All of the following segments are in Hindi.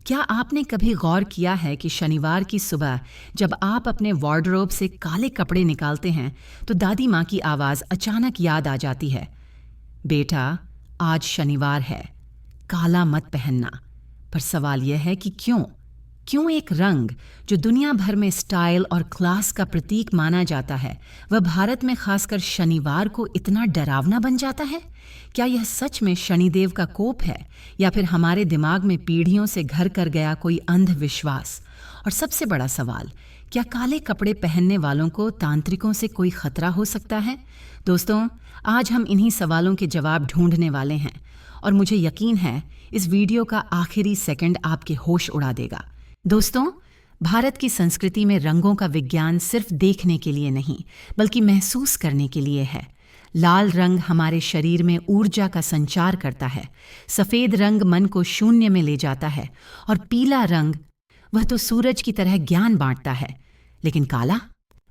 क्या आपने कभी गौर किया है कि शनिवार की सुबह जब आप अपने वार्डरोब से काले कपड़े निकालते हैं तो दादी माँ की आवाज़ अचानक याद आ जाती है, बेटा आज शनिवार है, काला मत पहनना। पर सवाल यह है कि क्यों एक रंग जो दुनिया भर में स्टाइल और क्लास का प्रतीक माना जाता है वह भारत में खासकर शनिवार को इतना डरावना बन जाता है? क्या यह सच में शनिदेव का कोप है या फिर हमारे दिमाग में पीढ़ियों से घर कर गया कोई अंधविश्वास? और सबसे बड़ा सवाल, क्या काले कपड़े पहनने वालों को तांत्रिकों से कोई खतरा हो सकता है? दोस्तों, आज हम इन्हीं सवालों के जवाब ढूंढने वाले हैं और मुझे यकीन है इस वीडियो का आखिरी सेकंड आपके होश उड़ा देगा। दोस्तों, भारत की संस्कृति में रंगों का विज्ञान सिर्फ देखने के लिए नहीं बल्कि महसूस करने के लिए है। लाल रंग हमारे शरीर में ऊर्जा का संचार करता है, सफ़ेद रंग मन को शून्य में ले जाता है और पीला रंग वह तो सूरज की तरह ज्ञान बांटता है। लेकिन काला,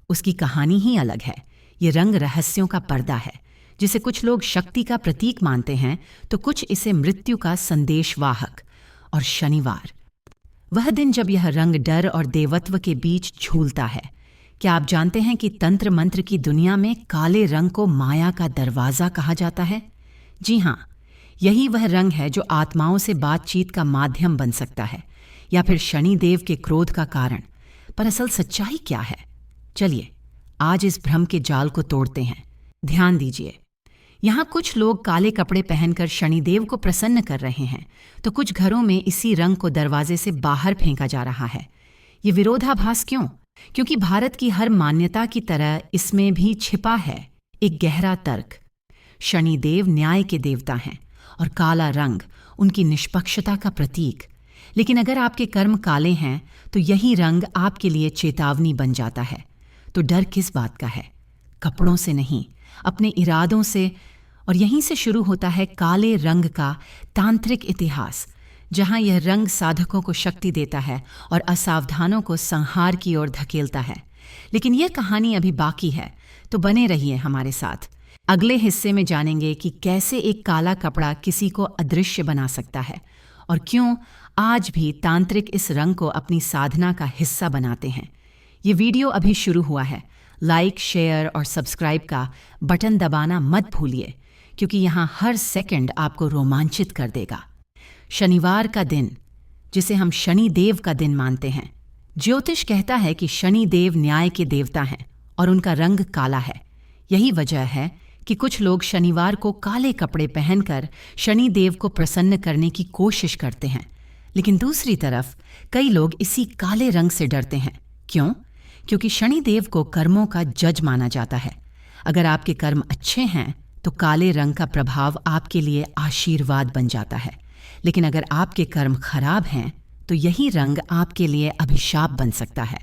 उसकी कहानी ही अलग है। ये रंग रहस्यों का पर्दा है, जिसे कुछ लोग शक्ति का प्रतीक मानते हैं तो कुछ इसे मृत्यु का संदेशवाहक। और शनिवार, वह दिन जब यह रंग डर और देवत्व के बीच झूलता है। क्या आप जानते हैं कि तंत्र मंत्र की दुनिया में काले रंग को माया का दरवाज़ा कहा जाता है? जी हाँ, यही वह रंग है जो आत्माओं से बातचीत का माध्यम बन सकता है या फिर शनिदेव के क्रोध का कारण। पर असल सच्चाई क्या है? चलिए आज इस भ्रम के जाल को तोड़ते हैं। ध्यान दीजिए, यहाँ कुछ लोग काले कपड़े पहनकर शनिदेव को प्रसन्न कर रहे हैं तो कुछ घरों में इसी रंग को दरवाजे से बाहर फेंका जा रहा है। ये विरोधाभास क्यों? क्योंकि भारत की हर मान्यता की तरह इसमें भी छिपा है एक गहरा तर्क। शनिदेव न्याय के देवता हैं और काला रंग उनकी निष्पक्षता का प्रतीक। लेकिन अगर आपके कर्म काले हैं तो यही रंग आपके लिए चेतावनी बन जाता है। तो डर किस बात का है? कपड़ों से नहीं, अपने इरादों से। और यहीं से शुरू होता है काले रंग का तांत्रिक इतिहास, जहां यह रंग साधकों को शक्ति देता है और असावधानों को संहार की ओर धकेलता है। लेकिन यह कहानी अभी बाकी है, तो बने रहिए हमारे साथ। अगले हिस्से में जानेंगे कि कैसे एक काला कपड़ा किसी को अदृश्य बना सकता है और क्यों आज भी तांत्रिक इस रंग को अपनी साधना का हिस्सा बनाते हैं। ये वीडियो अभी शुरू हुआ है। लाइक, शेयर और सब्सक्राइब का बटन दबाना मत भूलिए, क्योंकि यहाँ हर सेकंड आपको रोमांचित कर देगा। शनिवार का दिन, जिसे हम शनिदेव का दिन मानते हैं, ज्योतिष कहता है कि शनिदेव न्याय के देवता हैं और उनका रंग काला है। यही वजह है कि कुछ लोग शनिवार को काले कपड़े पहनकर शनिदेव को प्रसन्न करने की कोशिश करते हैं। लेकिन दूसरी तरफ कई लोग इसी काले रंग से डरते हैं। क्यों? क्योंकि शनिदेव को कर्मों का जज माना जाता है। अगर आपके कर्म अच्छे हैं तो काले रंग का प्रभाव आपके लिए आशीर्वाद बन जाता है। लेकिन अगर आपके कर्म खराब हैं तो यही रंग आपके लिए अभिशाप बन सकता है।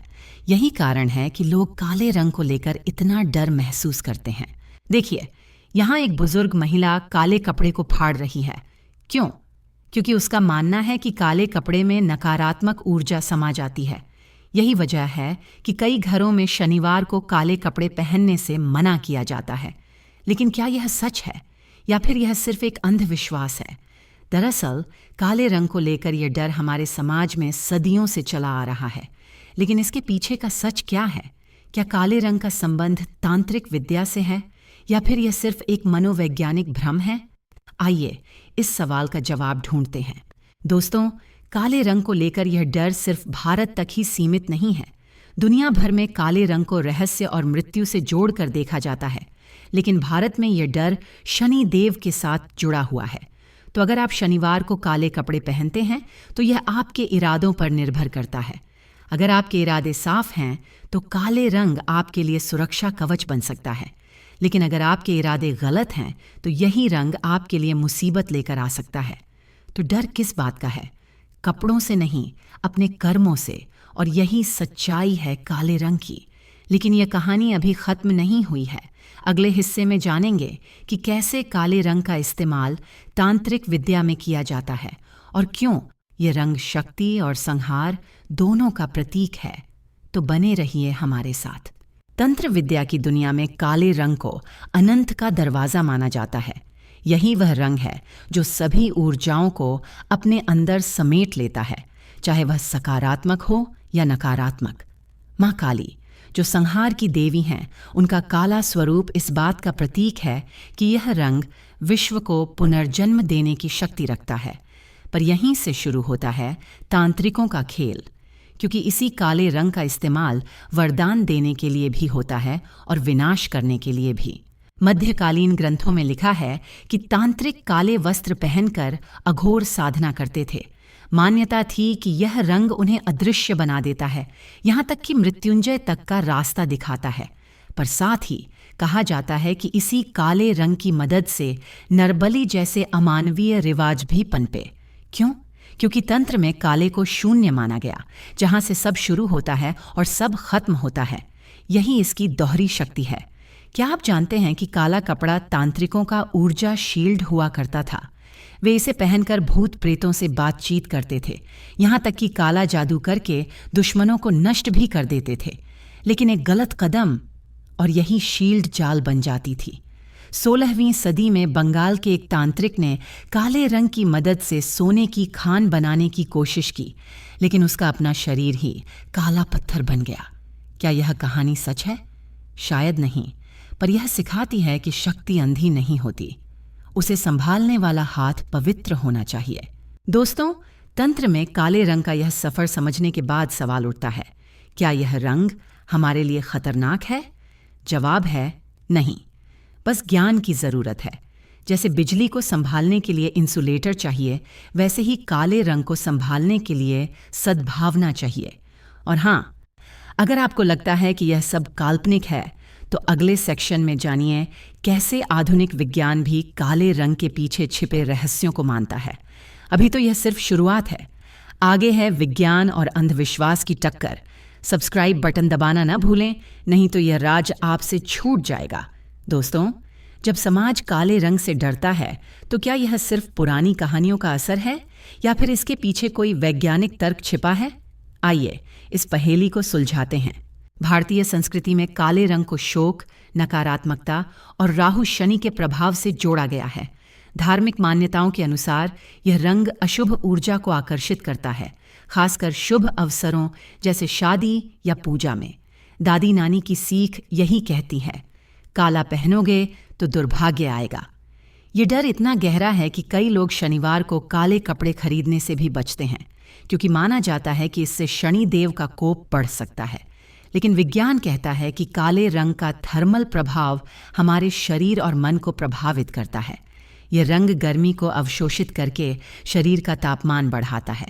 यही कारण है कि लोग काले रंग को लेकर इतना डर महसूस करते हैं। देखिए, यहाँ एक बुजुर्ग महिला काले कपड़े को फाड़ रही है। क्यों? क्योंकि उसका मानना है कि काले कपड़े में नकारात्मक ऊर्जा समा जाती है। यही वजह है कि कई घरों में शनिवार को काले कपड़े पहनने से मना किया जाता है। लेकिन क्या यह सच है या फिर यह सिर्फ एक अंधविश्वास है? दरअसल काले रंग को लेकर यह डर हमारे समाज में सदियों से चला आ रहा है। लेकिन इसके पीछे का सच क्या है? क्या काले रंग का संबंध तांत्रिक विद्या से है या फिर यह सिर्फ एक मनोवैज्ञानिक भ्रम है? आइए इस सवाल का जवाब ढूंढते हैं। दोस्तों, काले रंग को लेकर यह डर सिर्फ भारत तक ही सीमित नहीं है। दुनिया भर में काले रंग को रहस्य और मृत्यु से जोड़कर देखा जाता है। लेकिन भारत में यह डर शनिदेव के साथ जुड़ा हुआ है। तो अगर आप शनिवार को काले कपड़े पहनते हैं तो यह आपके इरादों पर निर्भर करता है। अगर आपके इरादे साफ हैं तो काले रंग आपके लिए सुरक्षा कवच बन सकता है। लेकिन अगर आपके इरादे गलत हैं तो यही रंग आपके लिए मुसीबत लेकर आ सकता है। तो डर किस बात का है? कपड़ों से नहीं, अपने कर्मों से। और यही सच्चाई है काले रंग की। लेकिन यह कहानी अभी खत्म नहीं हुई है। अगले हिस्से में जानेंगे कि कैसे काले रंग का इस्तेमाल तांत्रिक विद्या में किया जाता है और क्यों ये रंग शक्ति और संहार दोनों का प्रतीक है। तो बने रहिए हमारे साथ। तंत्र विद्या की दुनिया में काले रंग को अनंत का दरवाज़ा माना जाता है। यही वह रंग है जो सभी ऊर्जाओं को अपने अंदर समेट लेता है, चाहे वह सकारात्मक हो या नकारात्मक। माँ काली, जो संहार की देवी हैं, उनका काला स्वरूप इस बात का प्रतीक है कि यह रंग विश्व को पुनर्जन्म देने की शक्ति रखता है। पर यहीं से शुरू होता है तांत्रिकों का खेल, क्योंकि इसी काले रंग का इस्तेमाल वरदान देने के लिए भी होता है और विनाश करने के लिए भी। मध्यकालीन ग्रंथों में लिखा है कि तांत्रिक काले वस्त्र पहनकर अघोर साधना करते थे। मान्यता थी कि यह रंग उन्हें अदृश्य बना देता है, यहाँ तक कि मृत्युंजय तक का रास्ता दिखाता है। पर साथ ही कहा जाता है कि इसी काले रंग की मदद से नरबली जैसे अमानवीय रिवाज भी पनपे। क्यों? क्योंकि तंत्र में काले को शून्य माना गया, जहाँ से सब शुरू होता है और सब खत्म होता है। यही इसकी दोहरी शक्ति है। क्या आप जानते हैं कि काला कपड़ा तांत्रिकों का ऊर्जा शील्ड हुआ करता था? वे इसे पहनकर भूत प्रेतों से बातचीत करते थे, यहाँ तक कि काला जादू करके दुश्मनों को नष्ट भी कर देते थे। लेकिन एक गलत कदम और यही शील्ड जाल बन जाती थी। 16वीं सदी में बंगाल के एक तांत्रिक ने काले रंग की मदद से सोने की खान बनाने की कोशिश की, लेकिन उसका अपना शरीर ही काला पत्थर बन गया। क्या यह कहानी सच है? शायद नहीं, पर यह सिखाती है कि शक्ति अंधी नहीं होती, उसे संभालने वाला हाथ पवित्र होना चाहिए। दोस्तों, तंत्र में काले रंग का यह सफर समझने के बाद सवाल उठता है, क्या यह रंग हमारे लिए खतरनाक है? जवाब है नहीं, बस ज्ञान की जरूरत है। जैसे बिजली को संभालने के लिए इंसुलेटर चाहिए, वैसे ही काले रंग को संभालने के लिए सद्भावना चाहिए। और हाँ, अगर आपको लगता है कि यह सब काल्पनिक है, तो अगले सेक्शन में जानिए कैसे आधुनिक विज्ञान भी काले रंग के पीछे छिपे रहस्यों को मानता है। अभी तो यह सिर्फ शुरुआत है, आगे है विज्ञान और अंधविश्वास की टक्कर। सब्सक्राइब बटन दबाना ना भूलें, नहीं तो यह राज आपसे छूट जाएगा। दोस्तों, जब समाज काले रंग से डरता है, तो क्या यह सिर्फ पुरानी कहानियों का असर है या फिर इसके पीछे कोई वैज्ञानिक तर्क छिपा है? आइए इस पहेली को सुलझाते हैं। भारतीय संस्कृति में काले रंग को शोक, नकारात्मकता और राहु शनि के प्रभाव से जोड़ा गया है। धार्मिक मान्यताओं के अनुसार यह रंग अशुभ ऊर्जा को आकर्षित करता है, खासकर शुभ अवसरों जैसे शादी या पूजा में। दादी नानी की सीख यही कहती है, काला पहनोगे तो दुर्भाग्य आएगा। ये डर इतना गहरा है कि कई लोग शनिवार को काले कपड़े खरीदने से भी बचते हैं, क्योंकि माना जाता है कि इससे शनि देव का कोप बढ़ सकता है। लेकिन विज्ञान कहता है कि काले रंग का थर्मल प्रभाव हमारे शरीर और मन को प्रभावित करता है। यह रंग गर्मी को अवशोषित करके शरीर का तापमान बढ़ाता है,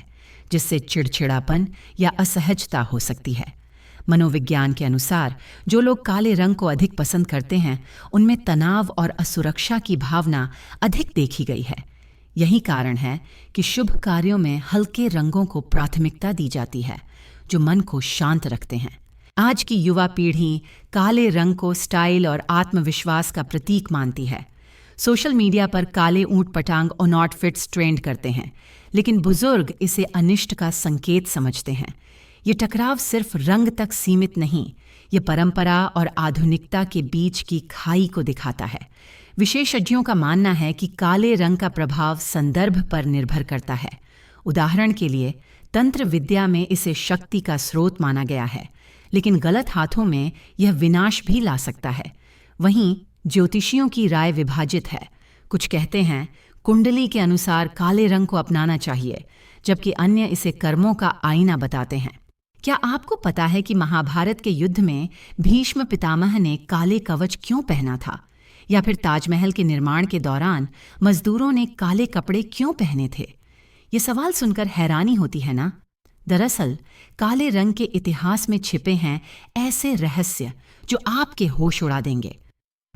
जिससे चिड़चिड़ापन या असहजता हो सकती है। मनोविज्ञान के अनुसार जो लोग काले रंग को अधिक पसंद करते हैं, उनमें तनाव और असुरक्षा की भावना अधिक देखी गई है। यही कारण है कि शुभ कार्यों में हल्के रंगों को प्राथमिकता दी जाती है, जो मन को शांत रखते हैं। आज की युवा पीढ़ी काले रंग को स्टाइल और आत्मविश्वास का प्रतीक मानती है। सोशल मीडिया पर काले ऊंट पटांग और आउटफिट्स ट्रेंड करते हैं, लेकिन बुजुर्ग इसे अनिष्ट का संकेत समझते हैं। ये टकराव सिर्फ रंग तक सीमित नहीं, ये परंपरा और आधुनिकता के बीच की खाई को दिखाता है। विशेषज्ञों का मानना है कि काले रंग का प्रभाव संदर्भ पर निर्भर करता है। उदाहरण के लिए, तंत्र विद्या में इसे शक्ति का स्रोत माना गया है, लेकिन गलत हाथों में यह विनाश भी ला सकता है। वहीं ज्योतिषियों की राय विभाजित है। कुछ कहते हैं कुंडली के अनुसार काले रंग को अपनाना चाहिए, जबकि अन्य इसे कर्मों का आईना बताते हैं। क्या आपको पता है कि महाभारत के युद्ध में भीष्म पितामह ने काले कवच क्यों पहना था? या फिर ताजमहल के निर्माण के दौरान मजदूरों ने काले कपड़े क्यों पहने थे? ये सवाल सुनकर हैरानी होती है ना? दरअसल काले रंग के इतिहास में छिपे हैं ऐसे रहस्य जो आपके होश उड़ा देंगे।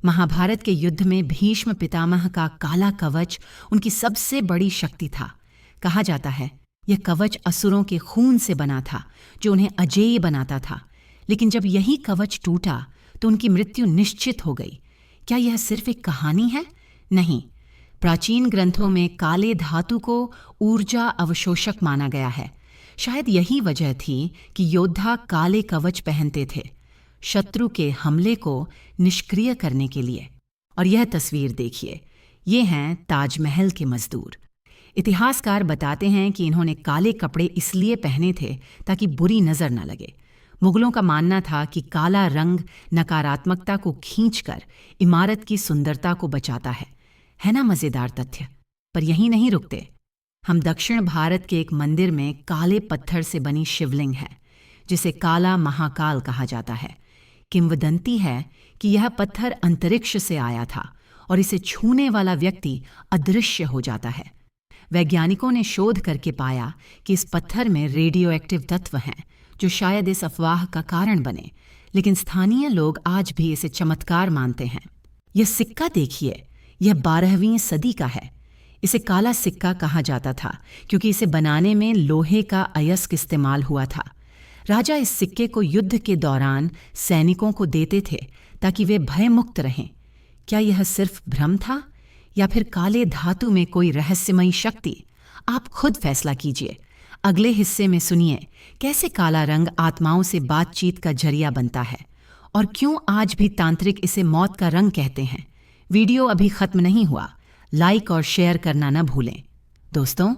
महाभारत के युद्ध में भीष्म पितामह का काला कवच उनकी सबसे बड़ी शक्ति था। कहा जाता है यह कवच असुरों के खून से बना था, जो उन्हें अजेय बनाता था। लेकिन जब यही कवच टूटा तो उनकी मृत्यु निश्चित हो गई। क्या यह सिर्फ एक कहानी है? नहीं, प्राचीन ग्रंथों में काले धातु को ऊर्जा अवशोषक माना गया है। शायद यही वजह थी कि योद्धा काले कवच पहनते थे, शत्रु के हमले को निष्क्रिय करने के लिए। और यह तस्वीर देखिए, ये हैं ताजमहल के मजदूर। इतिहासकार बताते हैं कि इन्होंने काले कपड़े इसलिए पहने थे ताकि बुरी नज़र न लगे। मुगलों का मानना था कि काला रंग नकारात्मकता को खींचकर इमारत की सुंदरता को बचाता है ना मज़ेदार तथ्य? पर यहीं नहीं रुकते। हम दक्षिण भारत के एक मंदिर में काले पत्थर से बनी शिवलिंग है, जिसे काला महाकाल कहा जाता है। किंवदंती है कि यह पत्थर अंतरिक्ष से आया था और इसे छूने वाला व्यक्ति अदृश्य हो जाता है। वैज्ञानिकों ने शोध करके पाया कि इस पत्थर में रेडियो एक्टिव तत्व हैं, जो शायद इस अफवाह का कारण बने, लेकिन स्थानीय लोग आज भी इसे चमत्कार मानते हैं। यह सिक्का देखिए, यह 12वीं सदी का है। इसे काला सिक्का कहा जाता था क्योंकि इसे बनाने में लोहे का अयस्क इस्तेमाल हुआ था। राजा इस सिक्के को युद्ध के दौरान सैनिकों को देते थे ताकि वे भयमुक्त रहें। क्या यह सिर्फ भ्रम था या फिर काले धातु में कोई रहस्यमयी शक्ति? आप खुद फैसला कीजिए। अगले हिस्से में सुनिए कैसे काला रंग आत्माओं से बातचीत का जरिया बनता है और क्यों आज भी तांत्रिक इसे मौत का रंग कहते हैं। वीडियो अभी खत्म नहीं हुआ, लाइक और शेयर करना न भूलें। दोस्तों,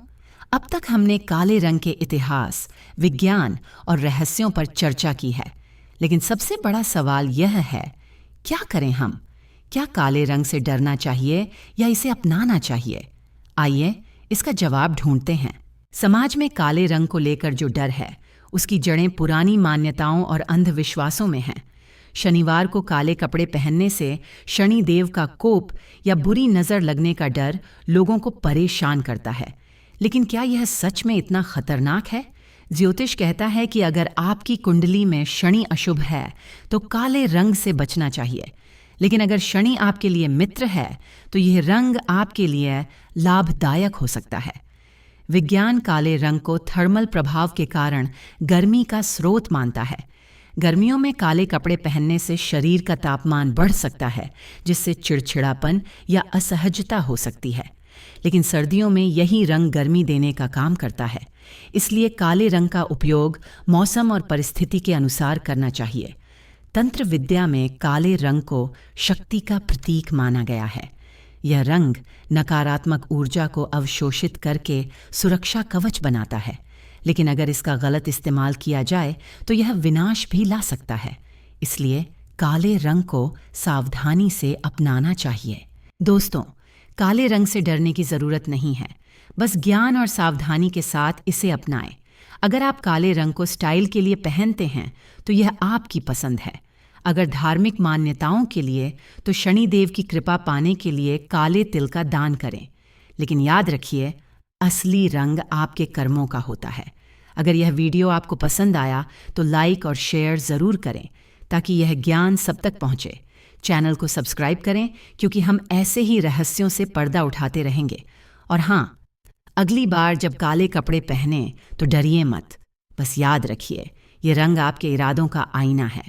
अब तक हमने काले रंग के इतिहास, विज्ञान और रहस्यों पर चर्चा की है, लेकिन सबसे बड़ा सवाल यह है, क्या करें हम? क्या काले रंग से डरना चाहिए या इसे अपनाना चाहिए? आइए इसका जवाब ढूंढते हैं। समाज में काले रंग को लेकर जो डर है, उसकी जड़ें पुरानी मान्यताओं और अंधविश्वासों में हैं। शनिवार को काले कपड़े पहनने से शनि देव का कोप या बुरी नज़र लगने का डर लोगों को परेशान करता है। लेकिन क्या यह सच में इतना खतरनाक है? ज्योतिष कहता है कि अगर आपकी कुंडली में शनि अशुभ है तो काले रंग से बचना चाहिए, लेकिन अगर शनि आपके लिए मित्र है तो यह रंग आपके लिए लाभदायक हो सकता है। विज्ञान काले रंग को थर्मल प्रभाव के कारण गर्मी का स्रोत मानता है। गर्मियों में काले कपड़े पहनने से शरीर का तापमान बढ़ सकता है, जिससे चिड़चिड़ापन या असहजता हो सकती है। लेकिन सर्दियों में यही रंग गर्मी देने का काम करता है, इसलिए काले रंग का उपयोग मौसम और परिस्थिति के अनुसार करना चाहिए। तंत्र विद्या में काले रंग को शक्ति का प्रतीक माना गया है। यह रंग नकारात्मक ऊर्जा को अवशोषित करके सुरक्षा कवच बनाता है, लेकिन अगर इसका गलत इस्तेमाल किया जाए तो यह विनाश भी ला सकता है। इसलिए काले रंग को सावधानी से अपनाना चाहिए। दोस्तों, काले रंग से डरने की ज़रूरत नहीं है, बस ज्ञान और सावधानी के साथ इसे अपनाएं। अगर आप काले रंग को स्टाइल के लिए पहनते हैं तो यह आपकी पसंद है। अगर धार्मिक मान्यताओं के लिए तो शनि देव की कृपा पाने के लिए काले तिल का दान करें। लेकिन याद रखिए, असली रंग आपके कर्मों का होता है। अगर यह वीडियो आपको पसंद आया तो लाइक और शेयर ज़रूर करें ताकि यह ज्ञान सब तक पहुँचे। चैनल को सब्सक्राइब करें क्योंकि हम ऐसे ही रहस्यों से पर्दा उठाते रहेंगे। और हाँ, अगली बार जब काले कपड़े पहने तो डरिए मत। बस याद रखिए, ये रंग आपके इरादों का आईना है।